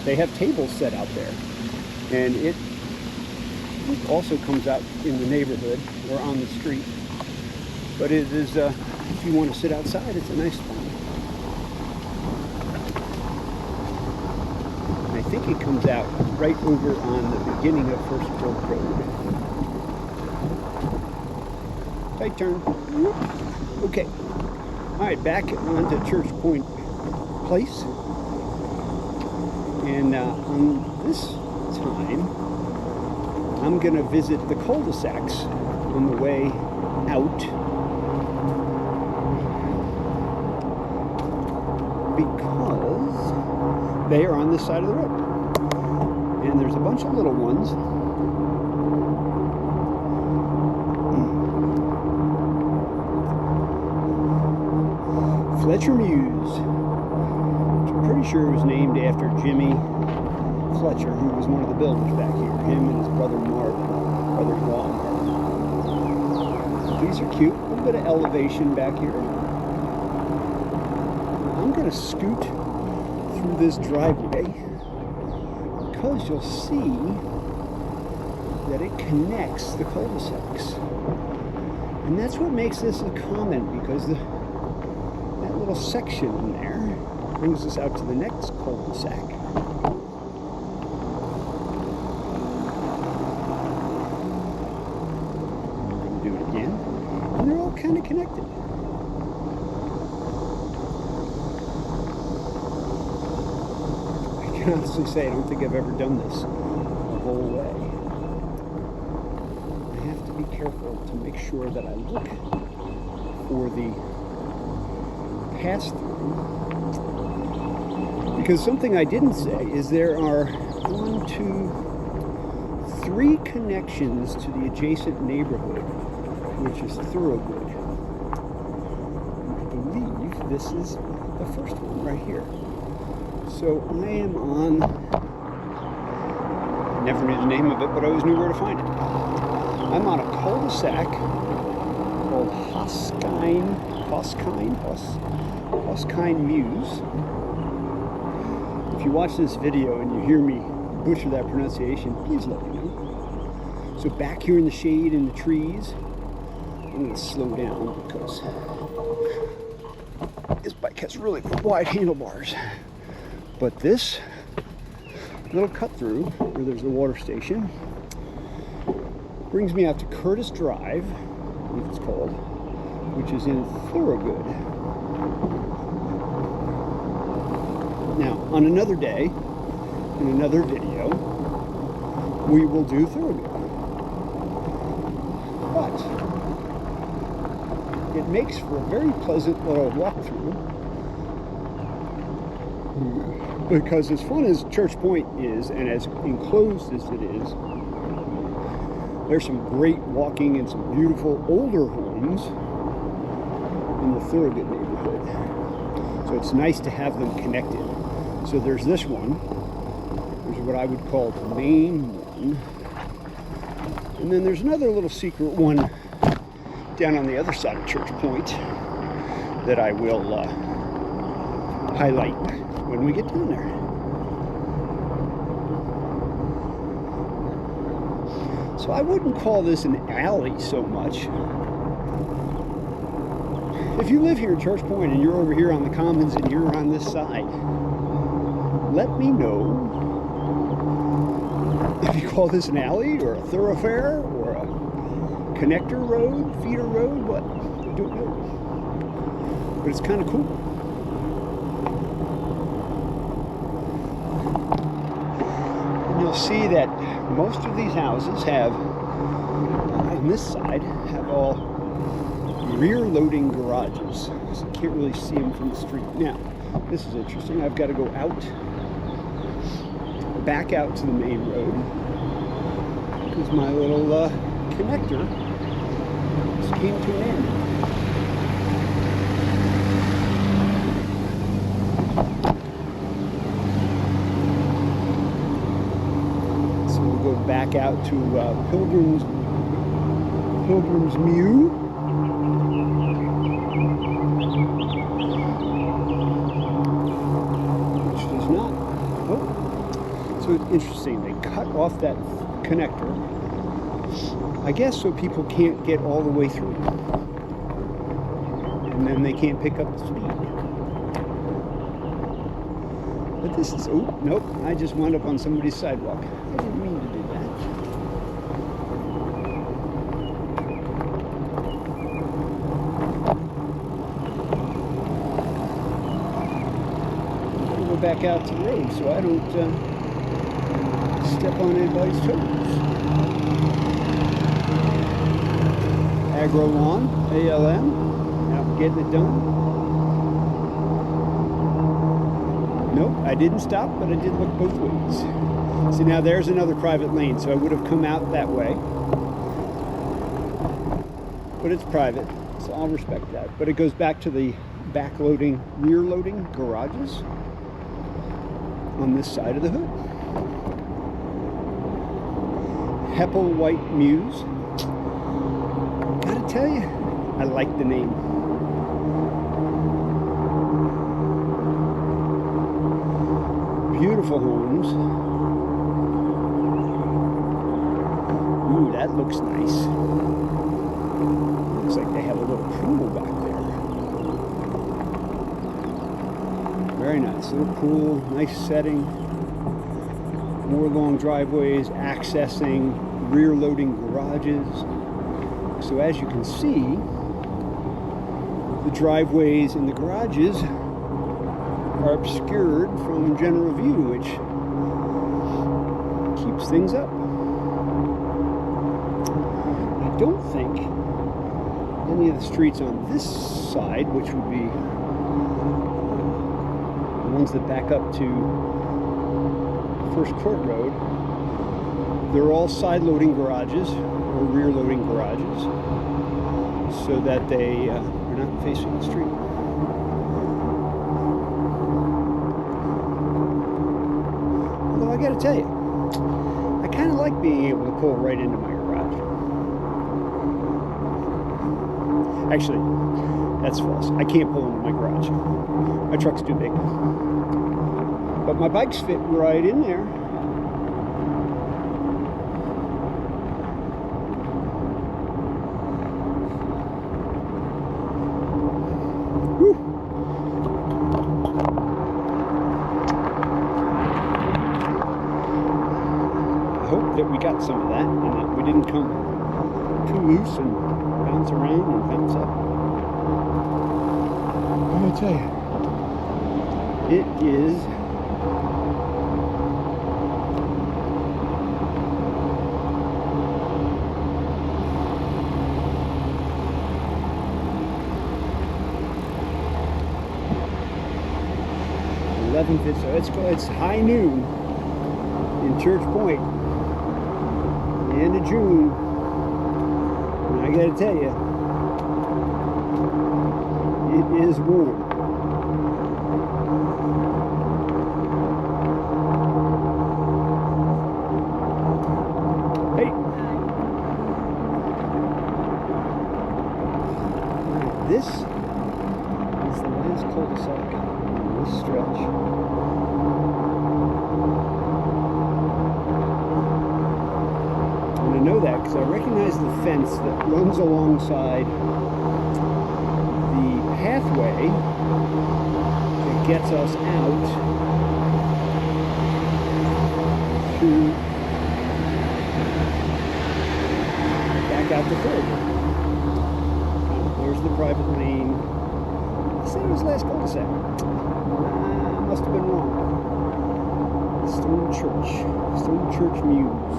They have tables set out there, and it also comes out in the neighborhood or on the street. But it is, if you want to sit outside, it's a nice spot. And I think it comes out right over on the beginning of First Fork Road. Tight turn. Okay. All right, back onto Church Point Place. And on this time, I'm going to visit the cul-de-sacs on the way out, because they are on this side of the road. And there's a bunch of little ones. Fletcher Mews, which I'm pretty sure was named after Jimmy Fletcher, who was one of the builders back here. Him and his brother Marvin, brother-in-law Marvin. These are cute. A little bit of elevation back here. I'm going to scoot through this driveway because you'll see that it connects the cul-de-sacs. And that's what makes this a comment, because that little section in there brings us out to the next cul-de-sac. And they're all kind of connected. I can honestly say I don't think I've ever done this the whole way. I have to be careful to make sure that I look for the pass-through, because something I didn't say is there are 1, 2, 3 connections to the adjacent neighborhood, which is Thoroughgood. I believe this is the first one right here. So I am on, never knew the name of it, but I always knew where to find it. I'm on a cul-de-sac called Hoskine Mews. If you watch this video and you hear me butcher that pronunciation, please let me know. So back here in the shade and the trees, I'm going to slow down because this bike has really wide handlebars. But this little cut through where there's a water station brings me out to Curtis Drive, I believe it's called, which is in Thoroughgood. Now, on another day, in another video, we will do Thoroughgood. But it makes for a very pleasant little walkthrough, because as fun as Church Point is, and as enclosed as it is, there's some great walking and some beautiful older homes in the Thoroughgood neighborhood. So it's nice to have them connected. So there's this one, there's what I would call the main one, and then there's another little secret one down on the other side of Church Point that I will highlight when we get down there. So I wouldn't call this an alley so much. If you live here in Church Point and you're over here on the Commons and you're on this side, let me know if you call this an alley or a thoroughfare or a connector road, feeder road, what? I don't know. But it's kind of cool. And you'll see that most of these houses have, on this side, have all rear-loading garages. So you can't really see them from the street. Now, this is interesting. I've got to go out, back out to the main road, because my little connector just came to an end. So we'll go back out to Pilgrim's Mew. Which does not, oh, So it's interesting. They cut off that connector, I guess, so people can't get all the way through. And then they can't pick up the speed. But this is, oh, nope, I just wound up on somebody's sidewalk. I didn't mean to do that. I'm going to go back out to the road so I don't step on anybody's toes. Agro-Lawn, ALM, out getting it done. Nope, I didn't stop, but I did look both ways. See, now there's another private lane, so I would have come out that way. But it's private, so I'll respect that. But it goes back to the back-loading, rear-loading garages on this side of the hood. Hepplewhite Mews. Gotta tell you, I like the name. Beautiful homes. Ooh, that looks nice. Looks like they have a little pool back there. Very nice. Little pool, nice setting. More long driveways, accessing, rear loading garages. So as you can see, the driveways and the garages are obscured from general view, which keeps things up. I don't think any of the streets on this side, which would be the ones that back up to First Court Road, they're all side loading garages or rear loading garages so that they are not facing the street. Although I gotta tell you, I kind of like being able to pull right into my garage. Actually, that's false. I can't pull into my garage. My truck's too big. But my bikes fit right in there. That we got some of that and that we didn't come too loose and bounce around and bounce up. I'm gonna tell you, it is so it's high noon in Church Point. End of June, and I gotta tell you, it is warm. Hey, this is the last cul-de-sac on this stretch. I know that because I recognize the fence that runs alongside the pathway that gets us out to back out the curb. There's the private lane. I said it was last cul-de-sac. I must have been wrong. Stone Church Mews.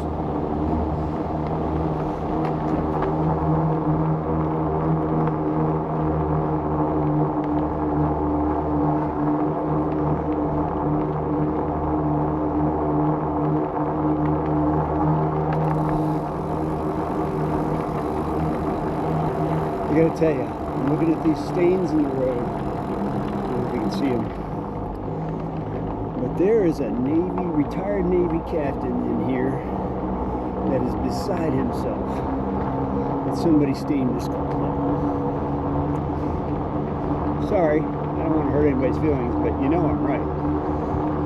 I gotta tell you, I'm looking at these stains in the road. I don't know if you can see them. But there is a retired Navy captain in here that is beside himself that somebody stained his car. Sorry, I don't want to hurt anybody's feelings, but you know I'm right.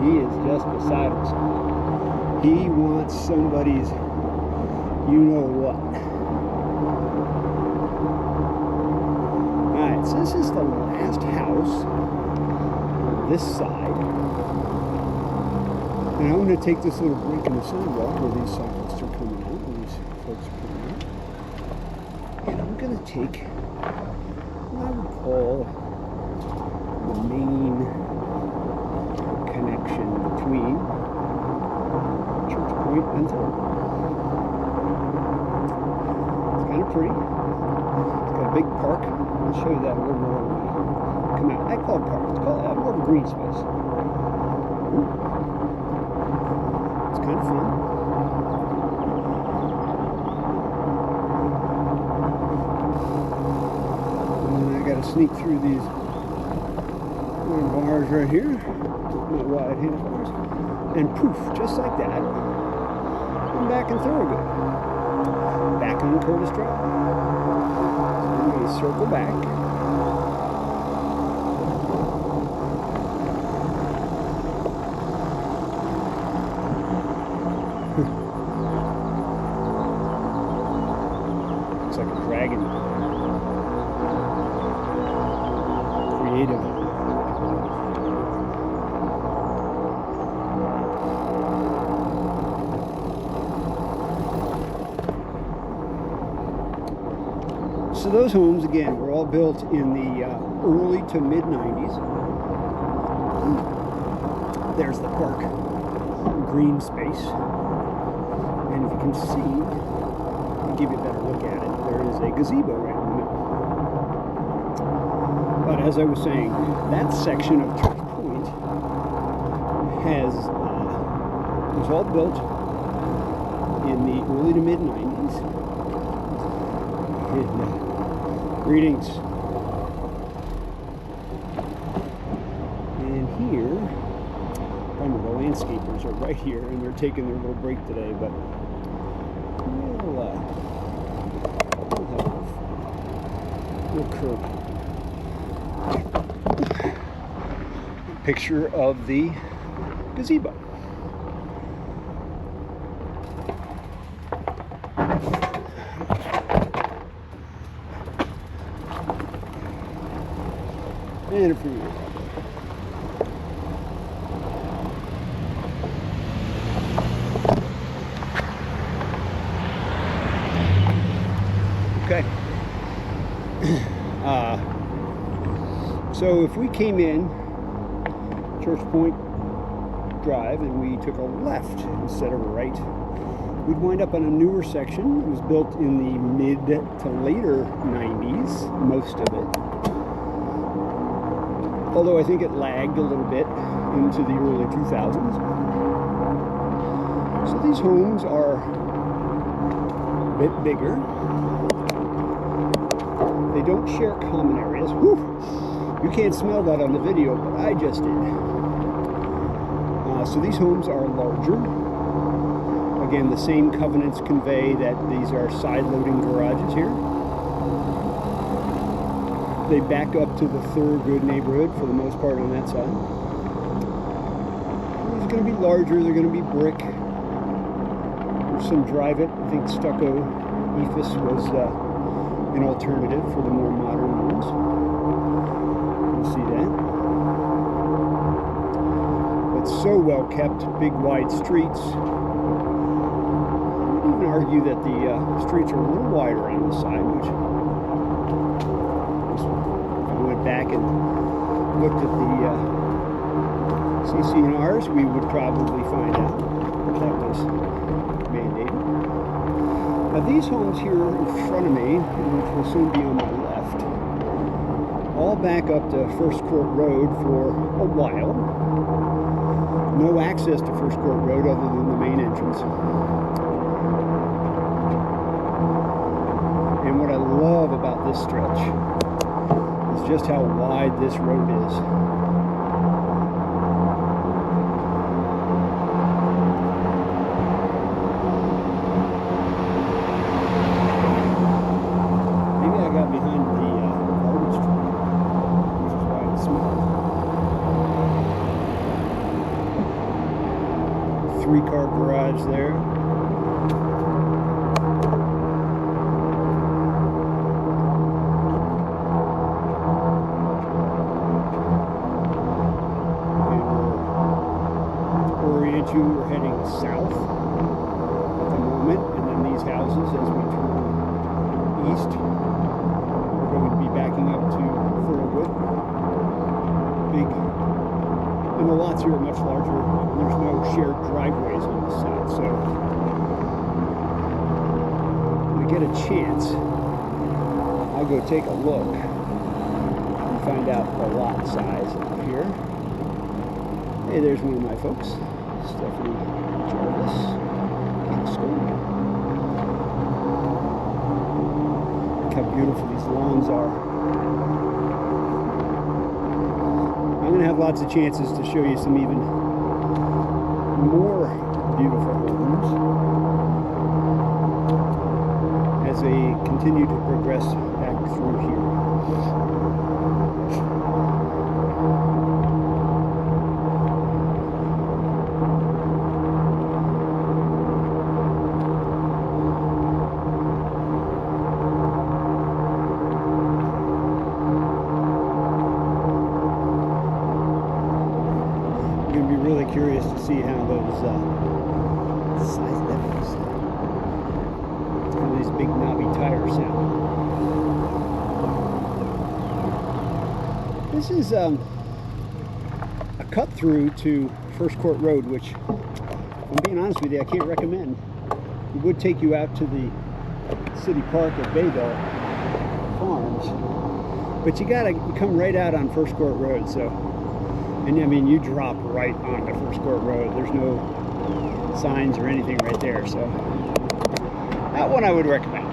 He is just beside himself. He wants somebody's you know what. Alright, so this is the last house on this side. And I'm going to take this little break in the sidewalk where these cyclists are coming out, where these folks are coming out. And I'm going to take what I would call the main connection between Church Point and Thurgood. It's kind of pretty. It's got a big park. I'll show you that a little more when I come out. I call it park. It's called more of a green space. It's kind of fun. And I got to sneak through these bars right here, not wide handlebars, and poof, just like that, I'm back in Thurgood, back on Curtis Drive. So I'm going to circle back. Looks like a dragon. Creative. So those homes, again, were all built in the early to mid 90s. There's the park, green space. And if you can see, I'll give you a better look at it, there is a gazebo right in the middle. But as I was saying, that section of Church Point was all built in the early to mid 90s. Greetings. And here, remember the landscapers are right here, and they're taking their little break today, but we'll have a curb. Picture of the gazebo. And a freeway. Okay. So if we came in Church Point Drive and we took a left instead of a right, we'd wind up on a newer section. It was built in the mid to later 90s, most of it. Although I think it lagged a little bit into the early 2000s. So these homes are a bit bigger. They don't share common areas. Whew. You can't smell that on the video, but I just did. So these homes are larger. Again, the same covenants convey that these are side-loading garages here. They back up to the Thurgood neighborhood for the most part on that side. They're going to be larger. They're going to be brick. There's some drive-it. I think stucco ephes was an alternative for the more modern ones. You see that. But so well kept, big wide streets. I would even argue that the streets are a little wider on this side, which back and looked at the CC&Rs, we would probably find out that was mandated. Now these homes here in front of me, which will soon be on my left, all back up to First Court Road for a while. No access to First Court Road other than the main entrance. And what I love about this stretch just how wide this road is. Maybe I got behind the garbage truck, which is why it's small. 3 3-car garage there. We're heading south at the moment, and then these houses, as we turn east, we're going to be backing up to Thurlwood. Big, and the lots here are much larger. There's no shared driveways on this side, so when we get a chance, I'll go take a look and find out the lot size up here. Hey, there's one of my folks. Stephanie Jarvis. Look how beautiful these lawns are. I'm going to have lots of chances to show you some even more beautiful homes as they continue to progress back through here. Curious to see how those size levels, how these big knobby tires sound. This is a cut through to First Court Road, which, if I'm being honest with you, I can't recommend. It would take you out to the city park at Baybell Farms, but you gotta come right out on First Court Road. So. And I mean, you drop right onto First Court Road. There's no signs or anything right there. So that one I would recommend.